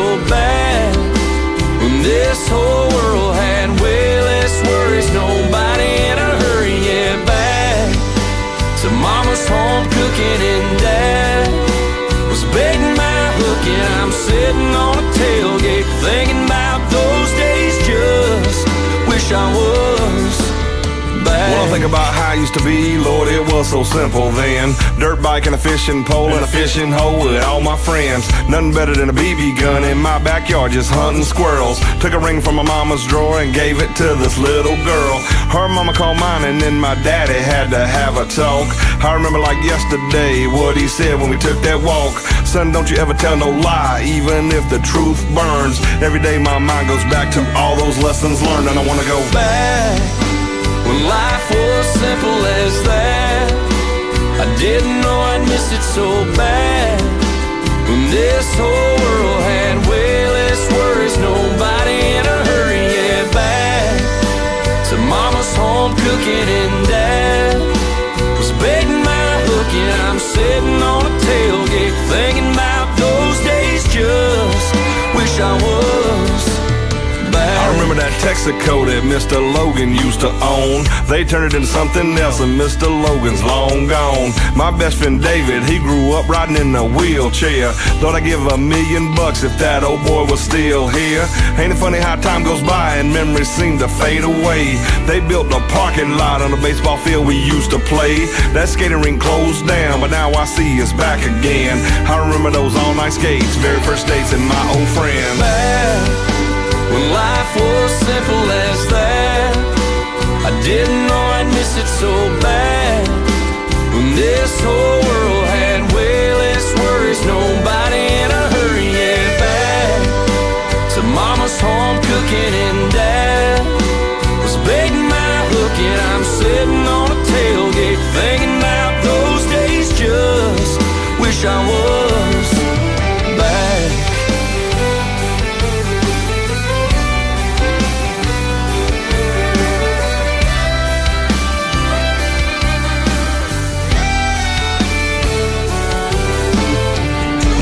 so bad. When this whole world had way less worries, nobody in a hurry. Yeah, back to mama's home cooking, and dad was baiting my hook, and I'm sitting on a tailgate thinking about those days. Just wish I was back. When I think about how I used to be, Lord, it was so simple then. Dirt bike and a fishing pole and a fishing hole with all my friends. Nothing better than a BB gun in my backyard, just hunting squirrels. Took a ring from my mama's drawer and gave it to this little girl. Her mama called mine, and then my daddy had to have a talk. I remember like yesterday what he said when we took that walk. Son, don't you ever tell no lie, even if the truth burns. Every day my mind goes back to all those lessons learned, and I wanna go back when life was simple as that. I didn't know I'd miss it so bad. When this whole world had way less worries, nobody in a hurry. Yeah, back to mama's home cooking, and dad was baiting my hook, and I'm sitting on a tailgate thinking about those days. Just wish I was back. I remember that Texaco that Mr. Logan used to own. They turned it into something else, and Mr. Logan's long gone. My best friend David, he grew up riding in a wheelchair. Thought I'd give $1 million if that old boy was still here. Ain't it funny how time goes by and memories seem to fade away? They built a parking lot on the baseball field we used to play. That skating rink closed down, but now I see it's back again. I remember those all-night skates, very first dates, and my old friends. Back when life was simple as that. I didn't know I'd miss it so bad. When this whole world had way less worries, nobody in a hurry. Yeah, back to mama's home cooking, and dad was baiting my hook, and I'm sitting on a tailgate thinking about those days. Just wish I was back.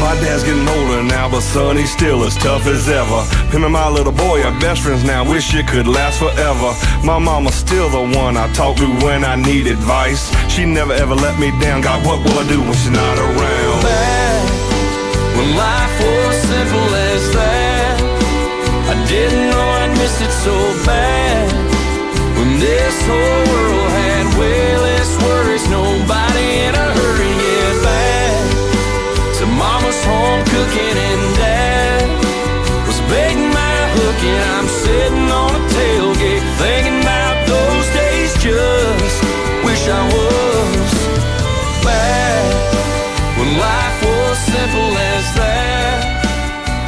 My dad's getting older now, but son, he's still as tough as ever. Him and my little boy are best friends now, wish it could last forever. My mama's still the one I talk to when I need advice. She never ever let me down, God, what will I do when she's not around? Back when life was simple as that. I didn't know I'd miss it so bad. When this whole world had way less worries, nobody in a hurry. Yeah, back to mama's home cooking, and dad was baiting my hook, and I'm sitting on a tailgate thinking about those days. Just wish I was back when life was simple as that.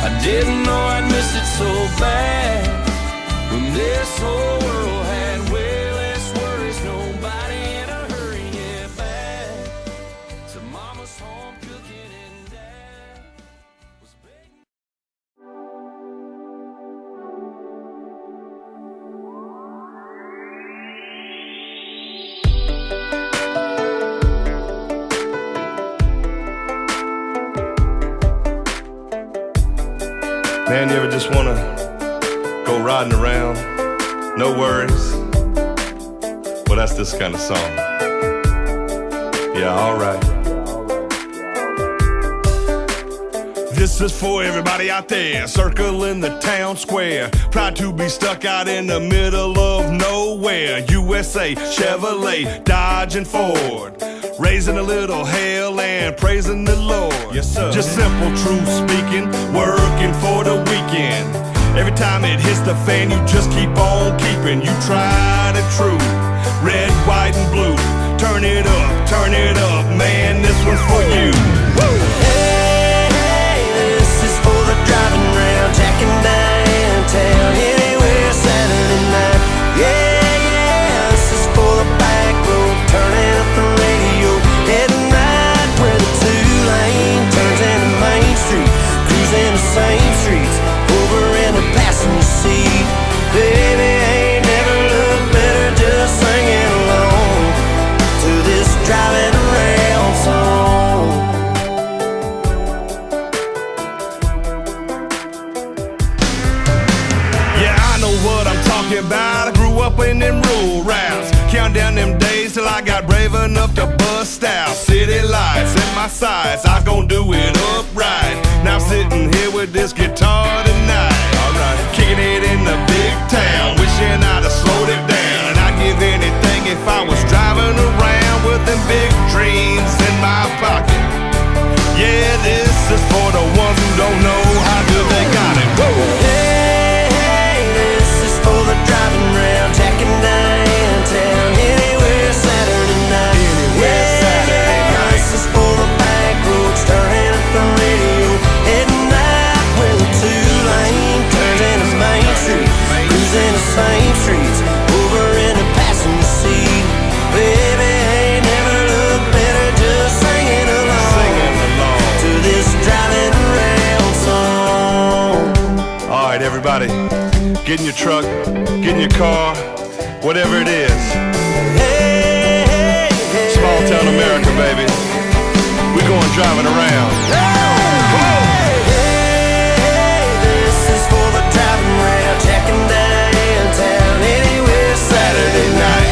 I didn't know I'd miss it so bad. When this whole world had way less worries, nobody in a hurry. Yeah, back to mama's home cooking, and dad was begging. Man, you ever just wanna go riding around, no worries? Well, that's this kind of song. Yeah, alright. This is for everybody out there circling the town square, proud to be stuck out in the middle of nowhere. USA, Chevrolet, Dodge and Ford, raising a little hell and praising the Lord. Yes, sir. Just simple truth speaking, working for the weekend. Every time it hits the fan, you just keep on keeping. You tried and true, red, white, and blue. Turn it up, man, this one's for you. Woo! Hey, hey, this is for the driving round, jacking downtown, anywhere Saturday night. Yeah, this is for the back road, turning up the radio, heading right where the two-lane turns into Main Street, cruising the same streets, over in the passenger seat. Baby, ain't never looked better just singing along to this driving around song. thinking about I grew up in them rural routes. Count down them days till I got brave enough to bust out. City lights in my sights, I was gonna do it upright. Now I'm sitting here with this guitar tonight. Alright, kicking it in the big town, wishing I'd have slowed it down. And I'd give anything if I was driving around with them big dreams in my pocket. Yeah, this is for the ones who don't know how good they got it. Woo! Hey, this is for the driving round, jacking downtown, anywhere Saturday night. This is for the back roads, turning up the radio at night when the two-lane turns into Main Street, cruising the same streets over in the passenger seat. Baby, ain't never looked better, just singing along to this driving around song. All right, everybody, get in your truck, get in your car, whatever it is. Small town America, baby. We're going driving around. This is for the driving around, checking downtown, anywhere Saturday night.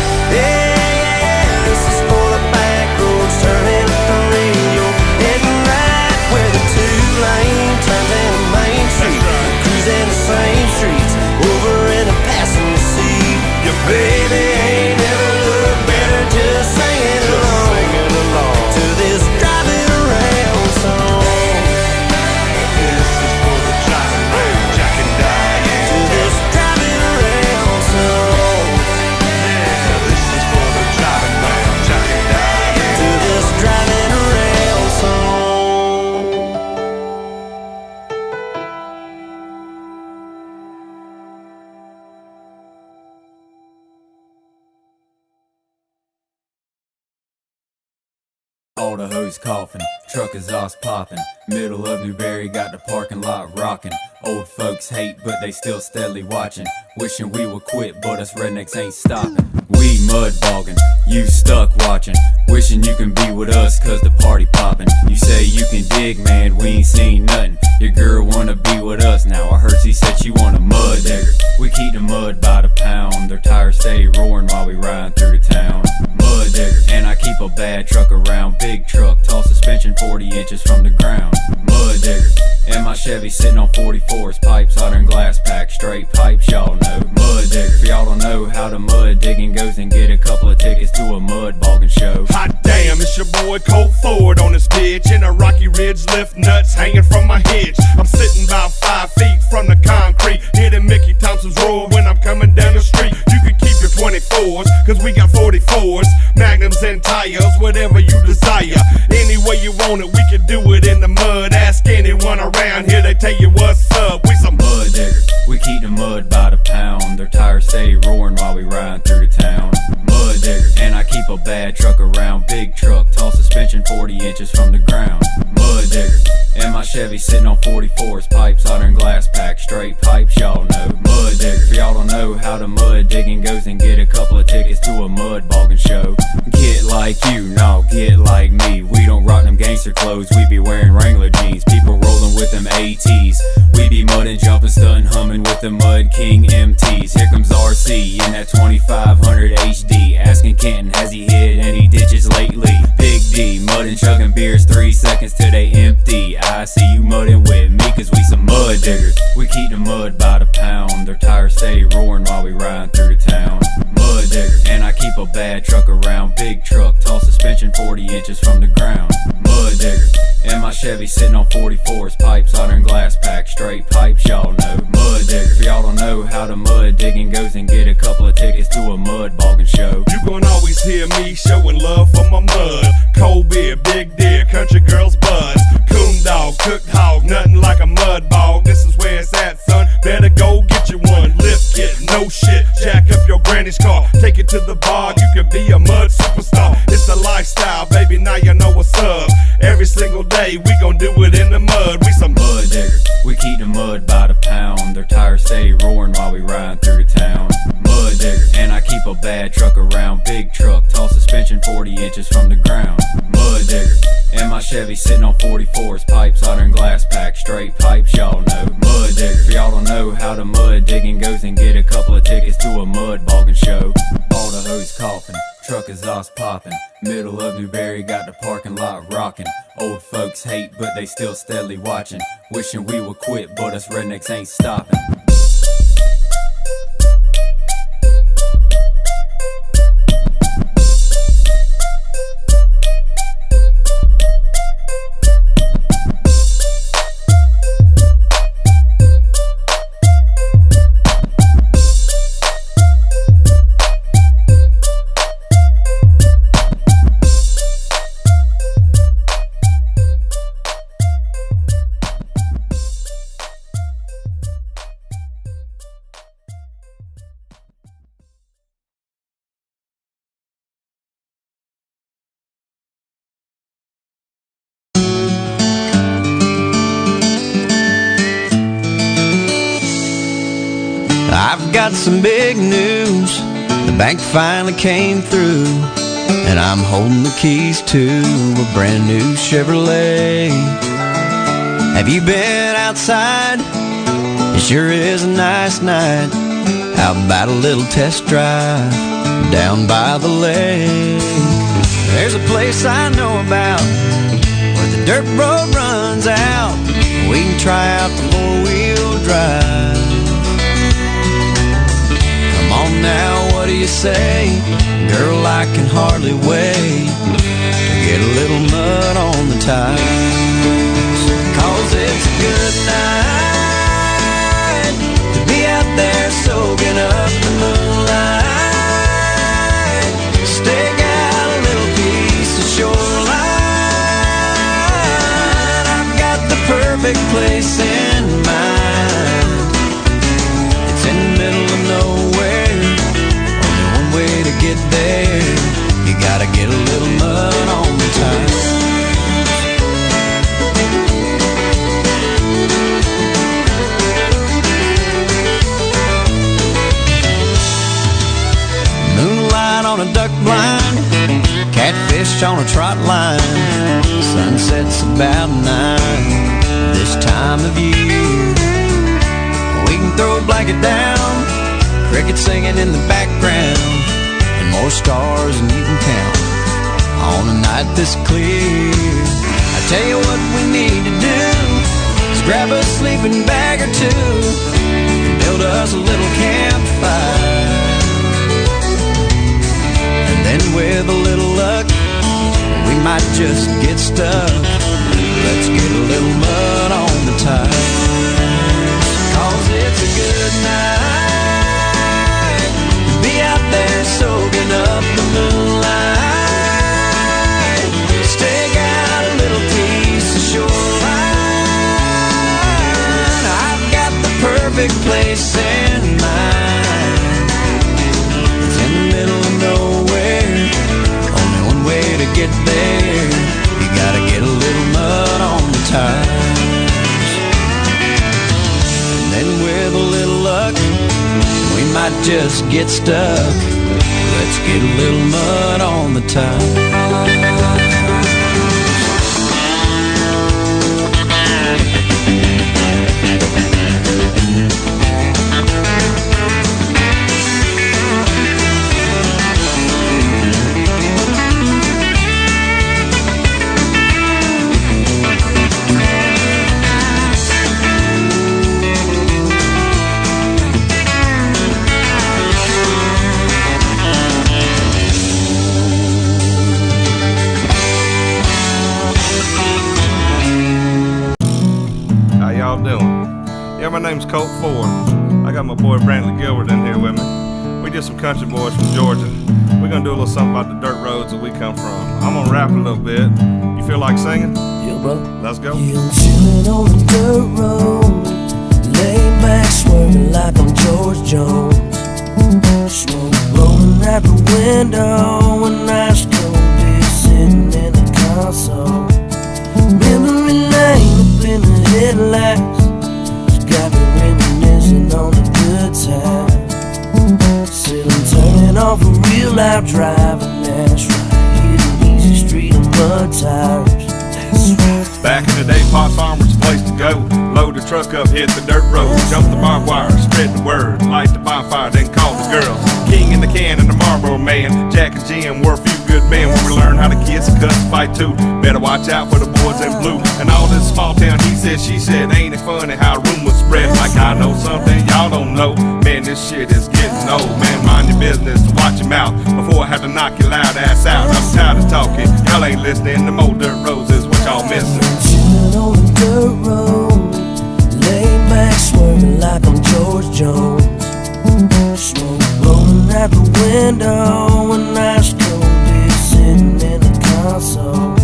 This is for the back roads, turning up the radio at night where the two-lane turns into Main Street, cruising the same streets over in the passenger seat. Your baby ain't never looked better, just singing along to this driving around song. This is for the driving around, Jack and Diane. To this driving around song. Yeah, this is for the driving around, Jack and Diane. To this driving around song. All the hoes coughing, truck exhaust popping. Middle of Newberry got the parking lot rocking. Old folks hate, but they still steadily watching. Wishing we would quit, but us rednecks ain't stopping. We mud bogging, you stuck watching. Wishing you can be with us, cause the party popping. You say you can dig, man, we ain't seen nothing. Your girl wanna be with us now. I heard she said she want a mud digger. We keep the mud by the pound. Their tires stay roaring while we riding through the town. Mud digger, and I keep a bad truck around. Big truck, tall suspension 40 inches from the ground. Mud digger, and my Chevy sitting on 44s. Pipes, solder and glass pack, straight pipes, y'all know. Mud digger, if y'all don't know how the mud digging goes, then get a couple of tickets to a mud bogging show. Hot damn, it's your boy Colt Ford on this bitch. In a rocky ridge, lift nuts hanging from my hitch. I'm sitting about 5 feet from the concrete, hitting Mickey Thompson's roar when I'm coming down the street. You can keep your 24s, cause we got 44s, magnums and tires, whatever you desire. Any way you want it, we can do it in the mud. Ask anyone around here, they tell you what's up. We some mud digger, we keep the mud by the pound. Their tires stay roaring while we riding through the town. Mud digger, and I keep a bad truck around. Big truck, tall suspension 40 inches from the ground. Mud digger, and my Chevy sitting on 44s. Pipes, solder and glass pack, straight pipes, y'all know. Mud digger, if y'all don't know how the mud digging goes, then get a couple of tickets to a mud bogging show. Get like you, no, get like me. We don't rock them gangster clothes, we be wearing Wrangler jeans. People rolling with them ATs, we be mudding, jumping, stunting, humming with the Mud King MTs. Here comes RC in that 2500 HD, asking Canton, has he hit any ditches lately? Big D, mudding, chugging beers, 3 seconds till they empty. I see you mudding with me, cause we some mud diggers. We keep the mud by the pound. Their tires stay roaring while we riding through the town. Mud digger, and I keep a bad truck around. Big truck, tall suspension 40 inches from the ground. Mud digger, and my Chevy sitting on 44s. Pipes, solder and glass pack, straight pipes, y'all know. Mud digger, if y'all don't know how the mud digging goes, then get a couple of tickets to a mud bogging show. You gon' always hear me showing love for my mud. Cold beer, big deer, country girls buzz. Coon dog, cooked hog, nothing like a mud bog. This is where it's at, son. Better go get you one. Lift kit, no shit. Jack up your granny's car. Take it to the bar, you can be a mud superstar. It's a lifestyle, baby, now you know what's up. Every single day, we gon' do it in the mud. We some mud diggers. We keep the mud by the pound. Their tires stay roaring while we riding through the town. Mud digger, and I keep a bad truck around. Big truck, tall suspension 40 inches from the ground. Mud digger, and my Chevy sitting on 44s. Pipes, solder and glass pack, straight pipes, y'all know. Mud digger, if y'all don't know how the mud digging goes and get a couple of tickets to a mud bogging show. All the hoes coughing, truck exhaust popping, middle of Newberry got the parking lot rocking. Old folks hate but they still steadily watching, wishing we would quit but us rednecks ain't stopping. I've got some big news. The bank finally came through, and I'm holding the keys to a brand new Chevrolet. Have you been outside? It sure is a nice night. How about a little test drive down by the lake? There's a place I know about where the dirt road runs out. We can try out the four-wheel drive. Come on now, what do you say? Girl, I can hardly wait to get a little mud on the tires. 'Cause it's a good night to be out there soaking up the moonlight. Stake out a little piece of shoreline. I've got the perfect place in mind. It's in the middle of nowhere, only one way to get there. You gotta get a little mud on the tires. Moonlight on a duck blind, catfish on a trot line. Sunset's about 9 this time of year. We can throw a blanket down, crickets singing in the background, and more stars than you can count on a night this clear. I tell you what we need to do is grab a sleeping bag or two and build us a little campfire. And then with a little luck, we might just get stuck. Let's get a little mud on the tires. 'Cause it's a good night to be out there soaking up the moonlight. Stake out a little piece of shoreline. I've got the perfect place in mind. It's in the middle of nowhere, only one way to get there. You gotta get a little mud on the tires. And with a little luck, we might just get stuck. Let's get a little mud on the tires. My name's Colt Ford. I got my boy Brantley Gilbert in here with me. We just some country boys from Georgia. We're gonna do a little something about the dirt roads that we come from. I'm gonna rap a little bit. You feel like singing? Yeah, bro. Let's go. Yeah, I'm chillin' on the dirt road, laid back, swerving like I'm George Jones. Smoke blowing out the window, and ice cold beer sitting in the console. Memory lane up in the headlights, got me reminiscing on the good time. Said I'm turning off a real life driving, that's right. Hit an easy street of mud tires, that's right. Back in the day, Pot Farm was the place to go. Load the truck up, hit the dirt road, jump the barbed wire, spread the word, light the bonfire, then call the girls. King in the can and the Marlboro man, Jack and Jim were a few good men when we learned how to kiss and cuss and fight too. Better watch out for the boys in blue. And all this small town, he said, she said, ain't it funny how rumors spread? Like I know something y'all don't know. Man, this shit is getting old. Man, mind your business, watch your mouth before I have to knock your loud ass out. I'm tired of talking, y'all ain't listening. The more dirt roads is what y'all missing. Chillin' on the dirt road, laid back swerving like I'm George Jones. Smoke blowing out the window, and ice cold beer sitting in the console.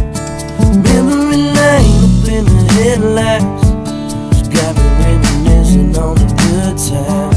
Memory lane up in the headlights, it's got me reminiscing on the good time.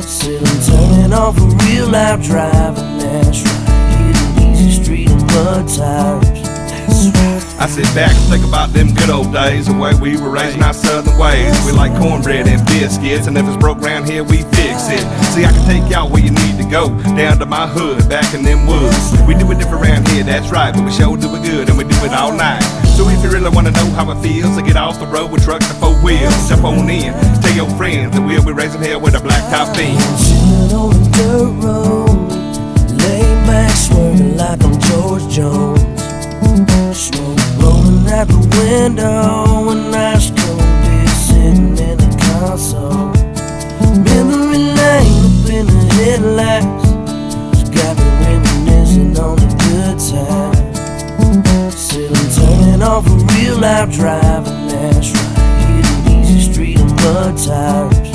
Said I'm turning off a real life driving, that's right. Hit an easy street of mud tires, that's right. I sit back and think about them good old days, the way we were raising our southern ways. We like cornbread and biscuits, and if it's broke round here, we fix it. See, I can take y'all where you need to go, down to my hood, back in them woods. We do it different around here, that's right, but we sure do it good, and we do it all night. So if you really wanna know how it feels to get off the road with trucks and 4 wheels, jump on in, tell your friends that we'll be raising hell with a blacktop beam. Chillin' on the dirt road, laid back swerving like I'm George Jones. Smoke blowing out the window, and ice cold beer sitting in the console. Memory lane up in the headlights, it's got me reminiscing on the good time. Said I'm turning off a real life driving, that's right. Hit an easy street of mud tires.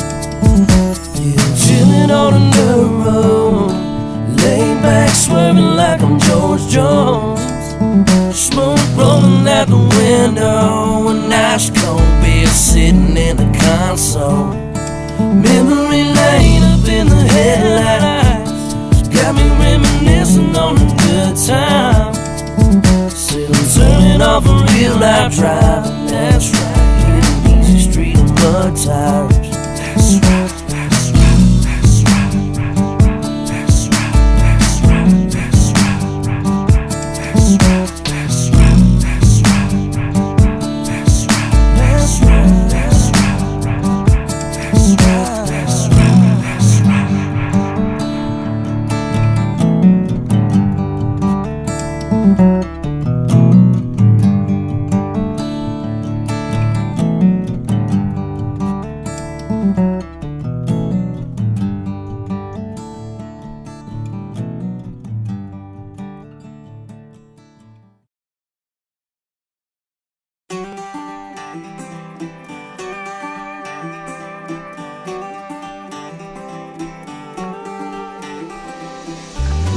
Yeah, chillin' on the dirt road, laid back swerving like I'm George Jones. Smoke rolling out the window, and ice cold beer sitting in the console. Memory lane up in the headlights, it's got me reminiscing on the good time. Said I'm turning off a real life driving, that's right. Hit an easy street of mud tires, that's right.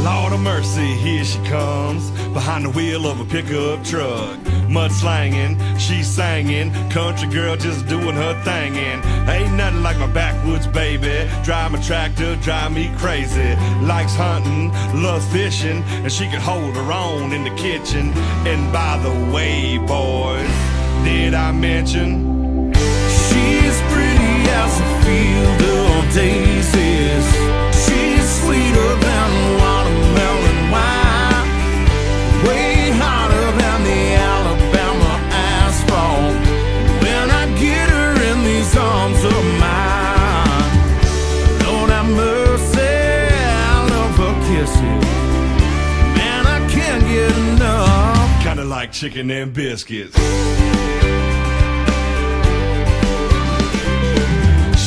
Lord of mercy, here she comes, behind the wheel of a pickup truck. Mud slanging, she's singing, country girl just doing her thing. And ain't nothing like my backwoods baby, drive my tractor, drive me crazy. Likes hunting, loves fishing, and she can hold her own in the kitchen. And by the way, boys, did I mention she's pretty as a field of daisies? She's sweeter than watermelon wine, way hotter than the Alabama asphalt. When I get her in these arms of mine, Lord have mercy, I love her kisses. Man, I can't get enough. Kinda like chicken and biscuits.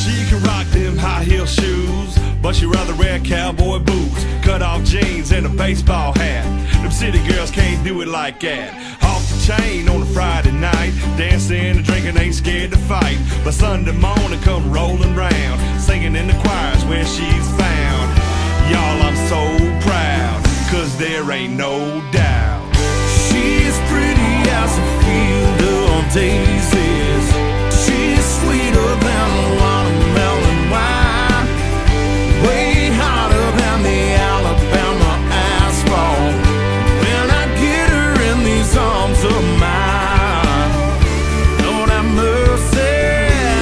She can rock them high heel shoes, but she rather wear cowboy boots, cut off jeans and a baseball hat. Them city girls can't do it like that. Off the chain on a Friday night, dancing and drinking, ain't scared to fight. But Sunday morning come rolling round, singing in the choirs where she's found. Y'all, I'm so proud, cause there ain't no doubt. She's pretty as a field of daisies. She's sweeter than watermelon wine, way hotter than the Alabama asphalt. When I get her in these arms of mine, Lord have mercy,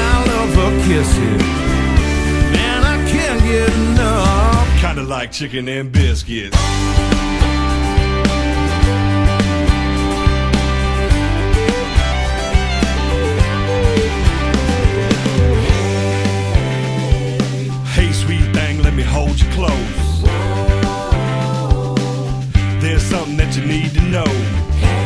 I love her kisses. Man, I can't get enough. Kinda like chicken and biscuits. everything, let me hold you close. There's something that you need to know.